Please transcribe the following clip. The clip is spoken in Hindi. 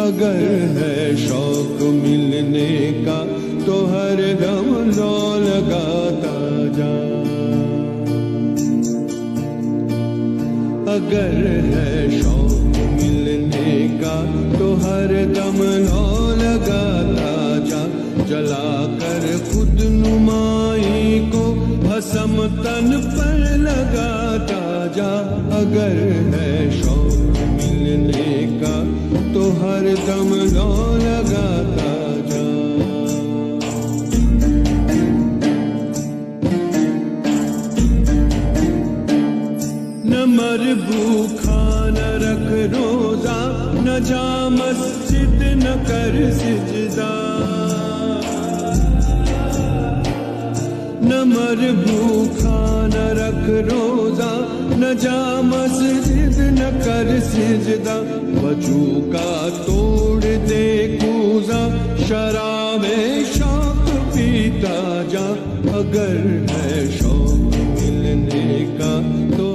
अगर है शौक मिलने का तो हर दम लो लगाता जा। अगर है शौक मिलने का तो हर दम लो लगाता जा। जलाकर खुद नुमाई को भस्म तन पर लगाता जा। अगर है शौक मिलने का तो हर दम लो लगाता जा। न मर भूखा न रख रोजा, न जा मस्जिद न कर सिजदा। न मर भूखा न रख रोजा, न जा मस्जिद न कर सिजदा। वजू का तोड़ दे कूजा, शराबे शौक पीता जा। अगर है शौक मिलने का तो